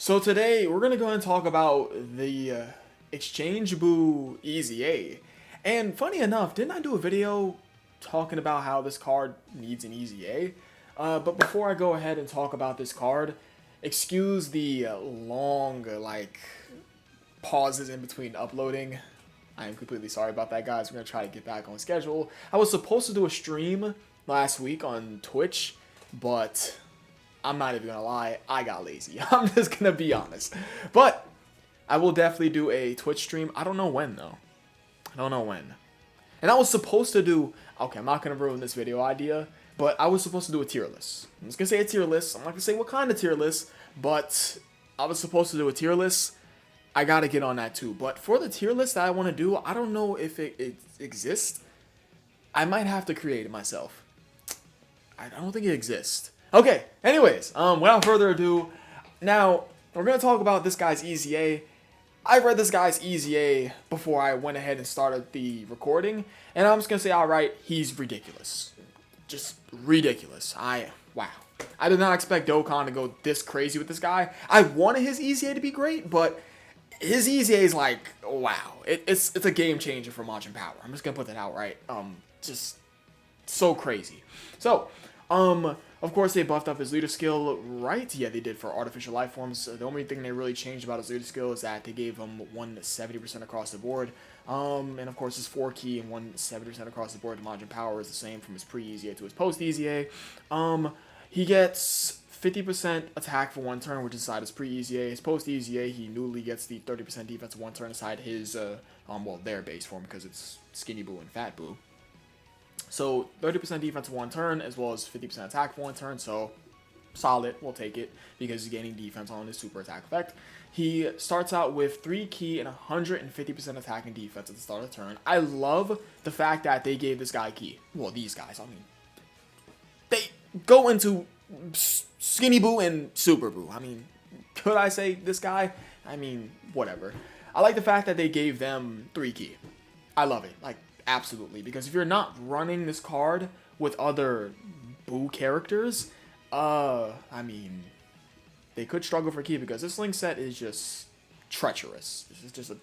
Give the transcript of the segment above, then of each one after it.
So today we're gonna go and talk about the exchangeable EZA. And funny enough, didn't I do a video talking about how this card needs an EZA? But before I go ahead and talk about this card, excuse the long pauses in between uploading. I am completely sorry about that, guys. We're gonna try to get back on schedule. I was supposed to do a stream last week on Twitch, but I'm not even gonna lie, I got lazy. I'm just gonna be honest. But I will definitely do a Twitch stream. I don't know when though. I don't know when. And I was supposed to do, okay, I'm not gonna ruin this video idea, but I was supposed to do a tier list. I'm just gonna say a tier list. I'm not gonna say what kind of tier list, but I was supposed to do a tier list. I gotta get on that too. But for the tier list that I wanna do, I don't know if it exists. I might have to create it myself. I don't think it exists. Okay, anyways, without further ado, now, we're going to talk about this guy's EZA. I read this guy's EZA before I went ahead and started the recording, and I'm just going to say outright, he's ridiculous. Just ridiculous. Wow. I did not expect Dokkan to go this crazy with this guy. I wanted his EZA to be great, but his EZA is like, wow. It's a game changer for Majin Power. I'm just going to put that out right. Just so crazy. So, of course, they buffed up his leader skill, right? Yeah, they did for artificial life forms. The only thing they really changed about his leader skill is that they gave him 170% across the board. And of course, his 4 key and 170% across the board to Majin Power is the same from his pre-EZA to his post-EZA. He gets 50% attack for 1 turn, which is inside his pre-EZA. His post-EZA, he newly gets the 30% defense 1 turn inside his, their base form, because it's Skinny Boo and Fat Boo. So 30% defense 1 turn, as well as 50% attack for 1 turn, so solid, we'll take it, because he's gaining defense on his super attack effect. He starts out with 3 key and 150% attack and defense at the start of the turn. I love the fact that they gave this guy key. Well, these guys, I mean, they go into Skinny Boo and Super Boo. I mean, could I say this guy? I mean, whatever. I like the fact that they gave them 3 key. I love it. Like, absolutely, because if you're not running this card with other Boo characters, I mean, they could struggle for key, because this link set is just treacherous. This is just a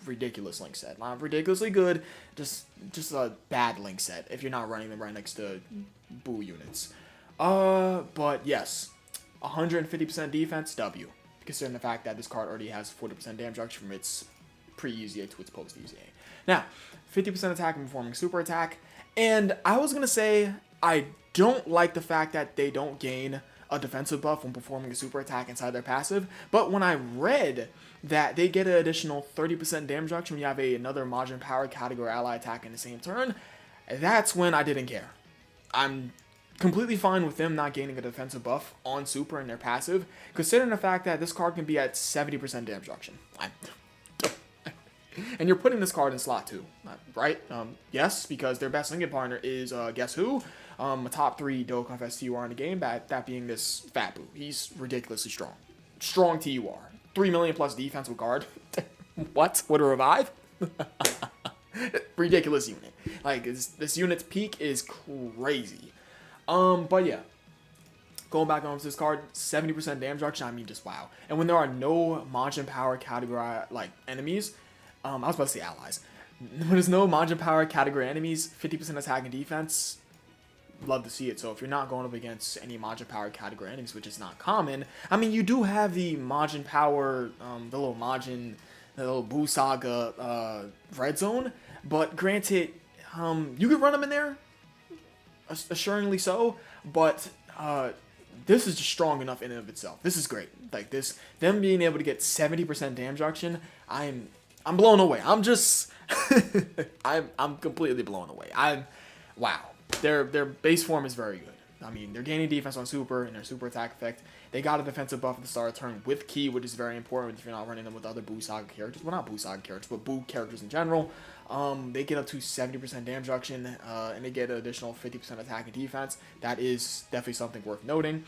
ridiculous link set. Not ridiculously good, just a bad link set if you're not running them right next to Boo units. But yes, 150% defense, W, considering the fact that this card already has 40% damage reduction from its pre-EZA to its post-EZA. Now, 50% attack when performing super attack, and I was going to say I don't like the fact that they don't gain a defensive buff when performing a super attack inside their passive, but when I read that they get an additional 30% damage reduction when you have another Majin Power category ally attack in the same turn, that's when I didn't care. I'm completely fine with them not gaining a defensive buff on super in their passive, considering the fact that this card can be at 70% damage reduction. And you're putting this card in slot 2, right? Yes, because their best linking partner is, guess who? A top 3 Dokkanfest TUR in the game, that being this Fat Boo. He's ridiculously strong. Strong TUR. 3 million plus defense with guard. What? Would a revive? Ridiculous unit. Like, this unit's peak is crazy. But yeah. Going back on to this card, 70% damage reduction, I mean, just wow. And when there are no Majin Power category, enemies, I was about to say allies. When there's no Majin Power category enemies, 50% attack and defense, love to see it. So if you're not going up against any Majin Power category enemies, which is not common, I mean, you do have the Majin Power, the little Boo Saga red zone, but granted, you could run them in there, assuringly so, but this is just strong enough in and of itself. This is great. Like this, them being able to get 70% damage reduction, I'm blown away. I'm just, I'm completely blown away. Wow. Their base form is very good. I mean, they're gaining defense on super and their super attack effect. They got a defensive buff at the start of the turn with key, which is very important if you're not running them with other Boo Saga characters. Well, not Boo Saga characters, but Boo characters in general. They get up to 70% damage reduction, and they get an additional 50% attack and defense. That is definitely something worth noting.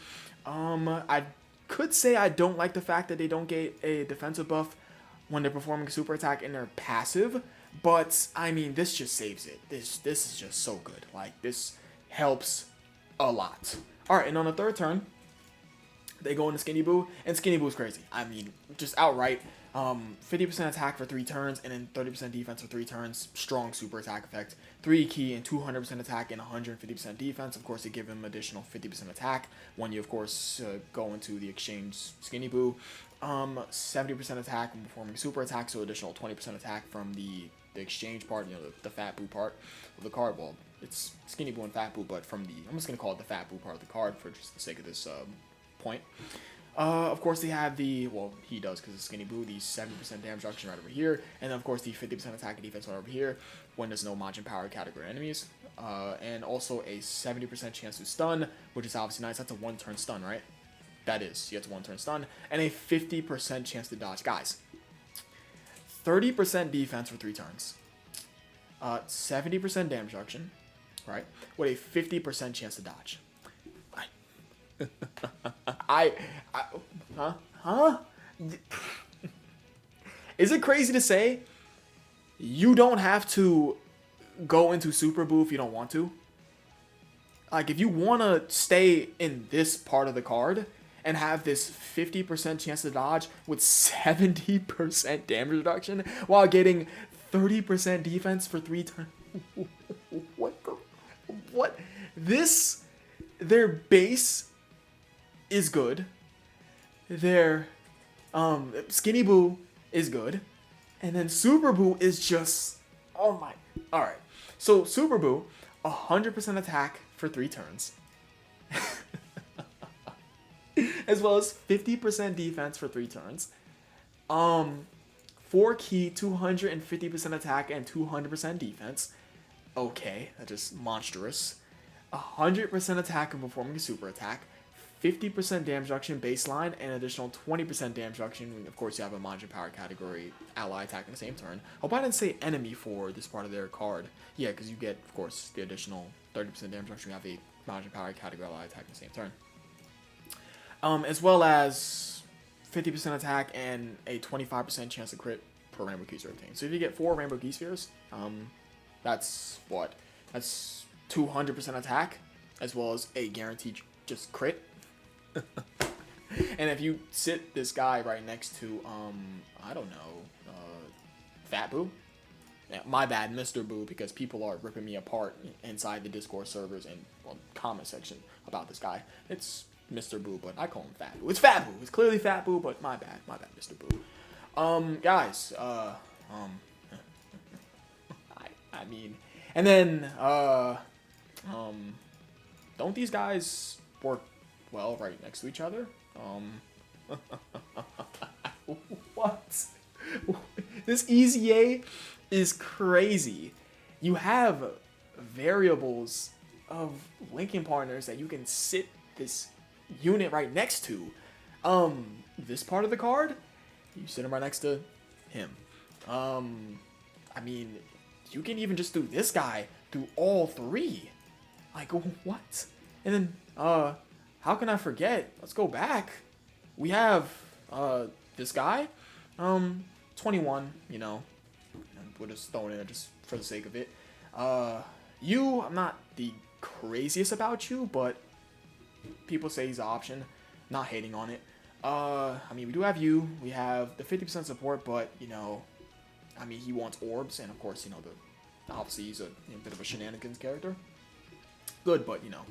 I could say I don't like the fact that they don't get a defensive buff when they're performing a super attack in their passive, but I mean, this just saves it. This is just so good. Like, this helps a lot. Alright, and on the third turn, they go into Skinny Boo, and Skinny Boo is crazy. I mean, just outright. 50% attack for 3 turns, and then 30% defense for 3 turns. Strong super attack effect. 3 key and 200% attack and 150% defense. Of course, they give him additional 50% attack when you, of course, go into the exchange Skinny Boo. 70% attack when performing super attack, so additional 20% attack from the exchange part, you know, the Fat Boo part of the card. Well, it's Skinny Boo and Fat Boo, but from the, I'm just going to call it the Fat Boo part of the card for just the sake of this point. Of course, they have the, well, he does because it's Skinny Boo, the 70% damage reduction right over here, and then, of course, the 50% attack and defense right over here when there's no Majin Power category enemies, and also a 70% chance to stun, which is obviously nice. That's a 1-turn stun, right? That is. He gets a 1-turn stun, and a 50% chance to dodge. Guys, 30% defense for 3 turns, 70% damage reduction, right, with a 50% chance to dodge. Huh? Is it crazy to say you don't have to go into Super Boo if you don't want to? Like, if you want to stay in this part of the card and have this 50% chance to dodge with 70% damage reduction while getting 30% defense for 3 turns. What? Their base is good. Their Skinny Boo is good. And then Super Boo is just, oh my. Alright. So Super Boo, 100% attack for 3 turns. As well as 50% defense for 3 turns. 4 key, 250% attack and 200% defense. Okay, that's just monstrous. 100% attack and performing a super attack. 50% damage reduction baseline and additional 20% damage reduction. Of course, you have a Majin Power category ally attack in the same turn. Hope I didn't say enemy for this part of their card. Yeah, because you get, of course, the additional 30% damage reduction. You have a Majin Power category ally attack in the same turn. As well as 50% attack and a 25% chance to crit per Rainbow Key Sphere obtained. So if you get 4 Rainbow Key Spheres, that's what? That's 200% attack, as well as a guaranteed just crit. And if you sit this guy right next to, I don't know, Fat Boo? Yeah, my bad, Mr. Boo, because people are ripping me apart inside the Discord servers and, well, comment section about this guy. It's Mr. Boo, but I call him Fat Boo. It's Fat Boo. It's clearly Fat Boo, but my bad, Mr. Boo. Guys, I mean, and then, don't these guys work well right next to each other? What? This EZA is crazy. You have variables of linking partners that you can sit this unit right next to. This part of the card, you sit him right next to him. I mean, you can even just do this guy through all 3. Like, what? And then, how can I forget? Let's go back. We have, this guy, 21, you know, and we'll just throw it in just for the sake of it. I'm not the craziest about you, but people say he's an option. Not hating on it. I mean, we do have you. We have the 50% support, but, you know, I mean, he wants orbs, and of course, you know, obviously he's a bit of a shenanigans character. Good, but, you know.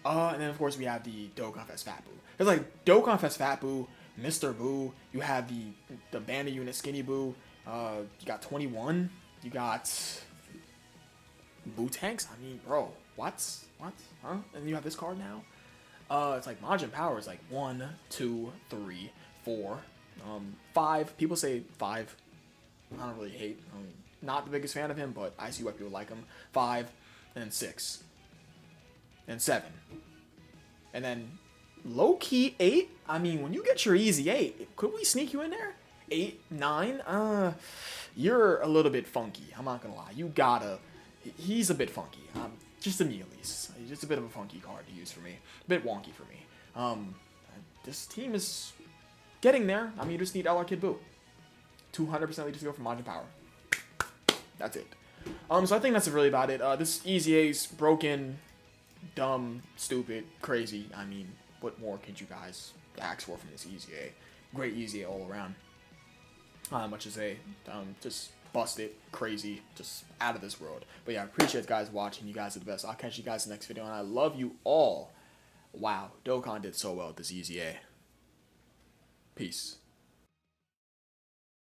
And then, of course, we have the Dokkanfest Fat Boo. It's like Dokkanfest Fat Boo, Mr. Boo. You have the Bandit unit Skinny Boo. You got 21. You got Boo Tanks. I mean, bro, what? Huh? And you have this card now. It's like Majin Power is like 1, 2, 3, 4, 5. People say 5. I don't really hate. I'm not the biggest fan of him, but I see why people like him. 5, and then 6. And 7. And then low-key 8. I mean, when you get your easy 8, could we sneak you in there? 8, 9? You're a little bit funky. I'm not gonna lie. You gotta. He's a bit funky. Just to me, at least. He's just a bit of a funky card to use for me. A bit wonky for me. This team is getting there. I mean, you just need LR Kid Boo. 200% lead to go from Majin Power. That's it. So I think that's really about it. This EZA's broken, dumb, stupid, crazy. I mean, what more could you guys ask for from this EZA. Great EZA all around. Much as they just busted, crazy, just out of this world. But yeah, I appreciate you guys watching. You guys are the best. I'll catch you guys in the next video, and I love you all. Wow, Dokkan did so well with this EZA. Peace.